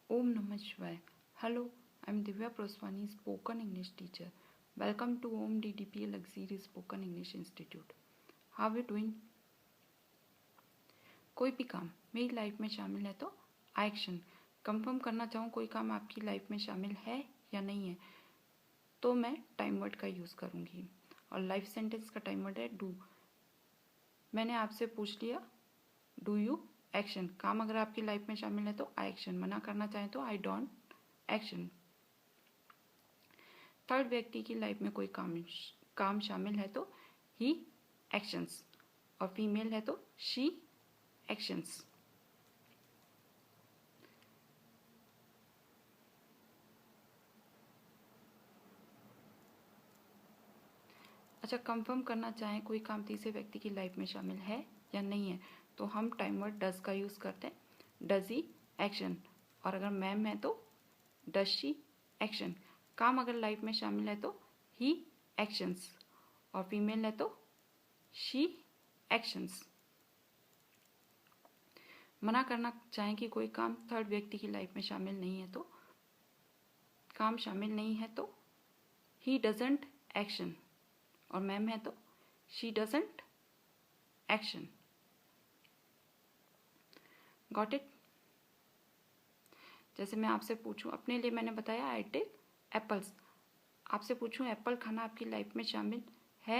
Om Namah Shivaya. Hello, I'm Divya Proswani, spoken English teacher. Welcome to Om DDP Luxury Spoken English Institute. How are you doing? कोई भी काम मेरी life में शामिल है तो एक्शन कंफर्म करना चाहूँ कोई काम आपकी लाइफ में शामिल है या नहीं है तो मैं टाइम वर्ड का यूज़ करूँगी और लाइफ सेंटेंस का टाइम वर्ड है डू। मैंने आपसे पूछ लिया डू यू एक्शन। काम अगर आपकी लाइफ में शामिल है तो आई एक्शन, मना करना चाहें तो आई डोंट एक्शन। थर्ड व्यक्ति की लाइफ में कोई काम शामिल है तो ही एक्शंस और फीमेल है तो शी एक्शंस। अच्छा, कंफर्म करना चाहें कोई काम तीसरे व्यक्ति की लाइफ में शामिल है या नहीं है तो हम टाइम वर्ड डज का यूज़ करते हैं। डज ही एक्शन, और अगर मैम है तो डज शी एक्शन। काम अगर लाइफ में शामिल है तो ही एक्शंस और फीमेल है तो शी एक्शंस। मना करना चाहें कि कोई काम थर्ड व्यक्ति की लाइफ में शामिल नहीं है तो काम शामिल नहीं है तो ही डजंट एक्शन और मैम है तो she doesn't action. Got it? जैसे मैं आपसे पूछूं, अपने लिए मैंने बताया आई टेक एप्पल्स। आपसे पूछूं एप्पल खाना आपकी लाइफ में शामिल है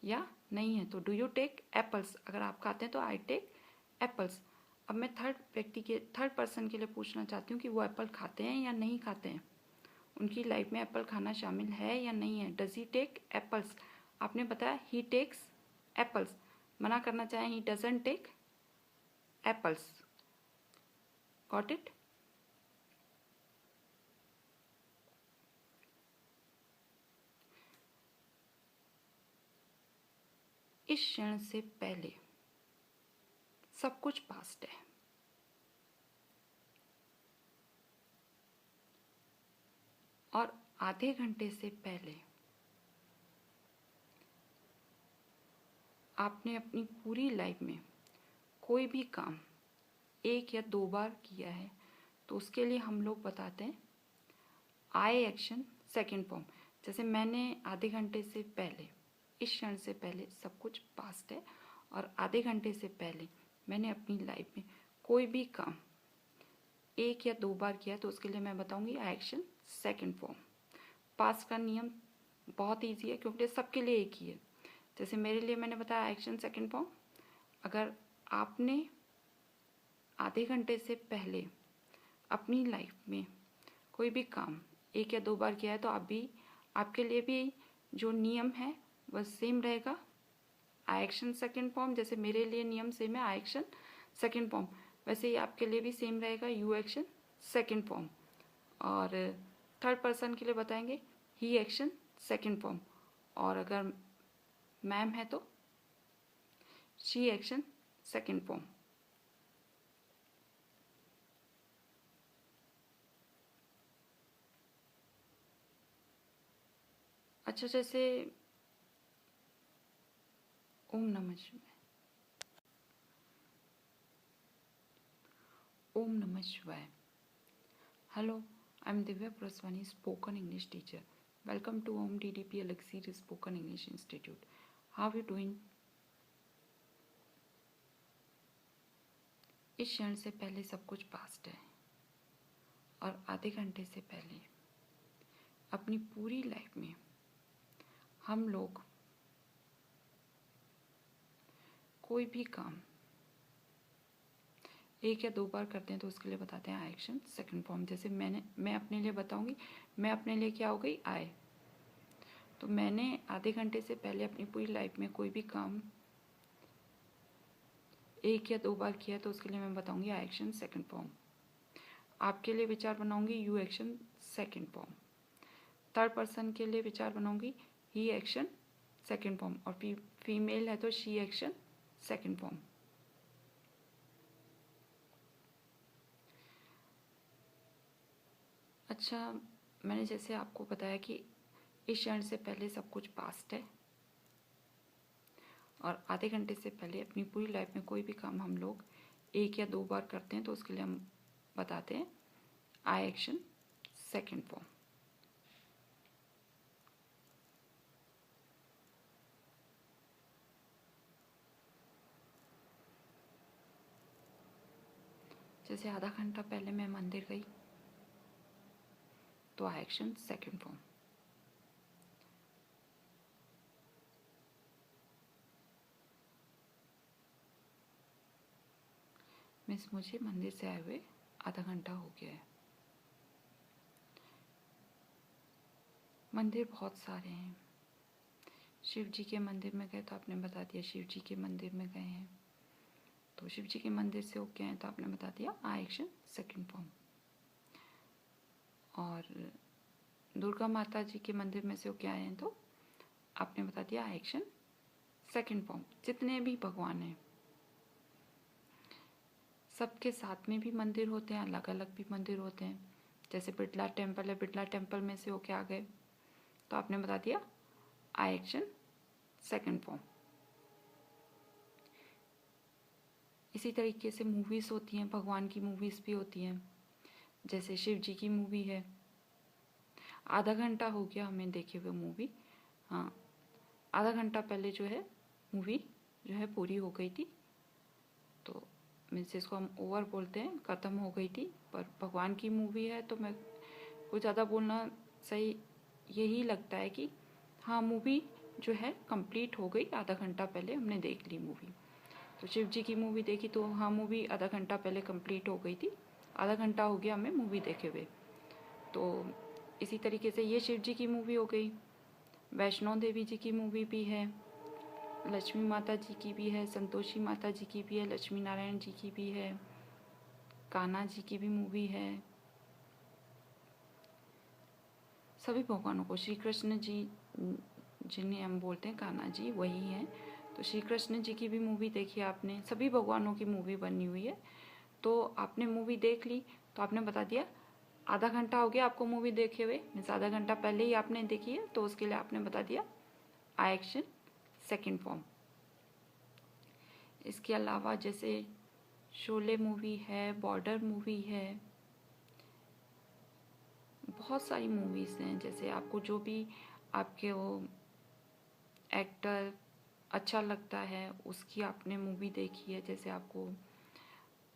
या नहीं है तो डू यू टेक एप्पल्स। अगर आप खाते हैं तो आई टेक एप्पल्स। अब मैं थर्ड पर्सन के लिए पूछना चाहती हूँ कि वो एप्पल खाते हैं या नहीं खाते हैं, उनकी लाइफ में एप्पल खाना शामिल है या नहीं है। Does he take apples. आपने बताया ही टेक्स एप्पल्स। मना करना चाहें he doesn't take apples. Got it? इस क्षण से पहले सब कुछ पास्ट है और आधे घंटे से पहले आपने अपनी पूरी लाइफ में कोई भी काम एक या दो बार किया है तो उसके लिए हम लोग बताते हैं आई एक्शन सेकेंड फॉर्म। जैसे मैंने आधे घंटे से पहले, इस क्षण से पहले सब कुछ पास्ट है और आधे घंटे से पहले मैंने अपनी लाइफ में कोई भी काम एक या दो बार किया तो उसके लिए मैं बताऊंगी आई एक्शन सेकेंड फॉर्म। पास्ट का नियम बहुत ईजी है क्योंकि सबके लिए एक ही है। जैसे मेरे लिए मैंने बताया एक्शन सेकेंड फॉर्म। अगर आपने आधे घंटे से पहले अपनी लाइफ में कोई भी काम एक या दो बार किया है तो आपके लिए भी जो नियम है वह सेम रहेगा, आई एक्शन सेकेंड फॉर्म। जैसे मेरे लिए नियम सेम है आई एक्शन सेकेंड फॉर्म, वैसे ही आपके लिए भी सेम रहेगा यू एक्शन सेकेंड फॉर्म। और थर्ड पर्सन के लिए बताएंगे ही एक्शन सेकेंड फॉर्म, और अगर मैम है तो शी एक्शन सेकेंड फॉर्म। अच्छा, जैसे ओम नमः शिवाय। ओम नमः शिवाय। Hello, I am Divya Prasvani, spoken English teacher. Welcome to Om DDP Luxury spoken English institute. How you doing? इस क्षण से पहले सब कुछ पास्ट है और आधे घंटे से पहले अपनी पूरी लाइफ में हम लोग कोई भी काम एक या दो बार करते हैं तो उसके लिए बताते हैं आई एक्शन सेकेंड फॉर्म। जैसे मैं अपने लिए बताऊंगी, मैं अपने लिए क्या हो गई आई। तो मैंने आधे घंटे से पहले अपनी पूरी लाइफ में कोई भी काम एक या दो बार किया तो उसके लिए मैं बताऊंगी आई एक्शन सेकेंड फॉर्म। आपके लिए विचार बनाऊंगी you action second form. Third person के लिए विचार बनाऊंगी ही एक्शन सेकेंड फॉर्म, और फीमेल है तो शी एक्शन सेकेंड फॉर्म। अच्छा, मैंने जैसे आपको बताया कि इस क्षण से पहले सब कुछ पास्ट है और आधे घंटे से पहले अपनी पूरी लाइफ में कोई भी काम हम लोग एक या दो बार करते हैं तो उसके लिए हम बताते हैं आई एक्शन सेकंड फॉर्म। जैसे आधा घंटा पहले मैं मंदिर गई तो आई एक्शन सेकंड फॉर्म। मीन्स मुझे मंदिर से आए हुए आधा घंटा हो गया है। मंदिर बहुत सारे हैं। शिव जी के मंदिर में गए तो आपने बता दिया शिव जी के मंदिर में गए हैं, तो शिव जी के मंदिर से होके आए तो आपने बता दिया आई एक्शन सेकंड फॉर्म। और दुर्गा माता जी के मंदिर में से होके आए हैं तो आपने बता दिया आई एक्शन सेकंड फॉर्म। जितने भी भगवान हैं सबके साथ में भी मंदिर होते हैं, अलग अलग भी मंदिर होते हैं। जैसे बिरला टेम्पल है, बिरला टेम्पल में से होके आ गए तो आपने बता दिया आई एक्शन सेकंड फॉर्म। इसी तरीके से मूवीज़ होती हैं, भगवान की मूवीज़ भी होती हैं। जैसे शिव जी की मूवी है, आधा घंटा हो गया हमें देखे हुए मूवी। हाँ, आधा घंटा पहले जो है मूवी जो है पूरी हो गई थी, तो मीन्स इसको हम ओवर बोलते हैं, ख़त्म हो गई थी। पर भगवान की मूवी है तो मैं कुछ ज़्यादा बोलना सही यही लगता है कि हाँ मूवी जो है कंप्लीट हो गई, आधा घंटा पहले हमने देख ली मूवी। तो शिव जी की मूवी देखी तो हाँ मूवी आधा घंटा पहले कंप्लीट हो गई थी, आधा घंटा हो गया हमें मूवी देखे हुए। तो इसी तरीके से ये शिव जी की मूवी हो गई। वैष्णो देवी जी की मूवी भी है, लक्ष्मी माता जी की भी है, संतोषी माता जी की भी है, लक्ष्मी नारायण जी की भी है, कान्हा जी की भी मूवी है। सभी भगवानों को, श्री कृष्ण जी जिन्हें हम बोलते हैं कान्हा जी वही हैं, तो श्री कृष्ण जी की भी मूवी देखी आपने। सभी भगवानों की मूवी बनी हुई है। तो आपने मूवी देख ली तो आपने बता दिया आधा घंटा हो गया आपको मूवी देखे हुए, मीन्स आधा घंटा पहले ही आपने देखी है, तो उसके लिए आपने बता दिया आई एक्शन सेकंड फॉर्म। इसके अलावा जैसे शोले मूवी है, बॉर्डर मूवी है, बहुत सारी मूवीज़ हैं। जैसे आपको जो भी आपके वो एक्टर अच्छा लगता है उसकी आपने मूवी देखी है। जैसे आपको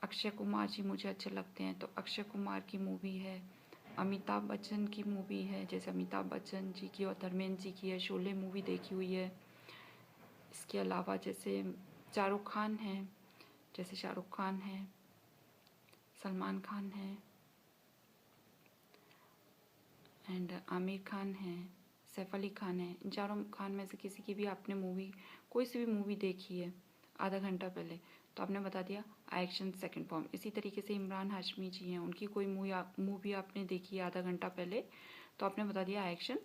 अक्षय कुमार जी मुझे अच्छे लगते हैं तो अक्षय कुमार की मूवी है, अमिताभ बच्चन की मूवी है, जैसे अमिताभ बच्चन जी की और धर्मेंद्र जी की है, शोले मूवी देखी हुई है। इसके अलावा जैसे शाहरुख खान है, जैसे शाहरुख खान है, सलमान खान है एंड आमिर खान है, सैफ अली खान है। इन चारों खान में से किसी की भी आपने मूवी, कोई सी भी मूवी देखी है आधा घंटा पहले तो आपने बता दिया आई एक्शन सेकंड फॉर्म। इसी तरीके से इमरान हाशमी जी हैं, उनकी कोई मूवी आपने देखी है आधा घंटा पहले तो आपने बता दिया आई एक्शन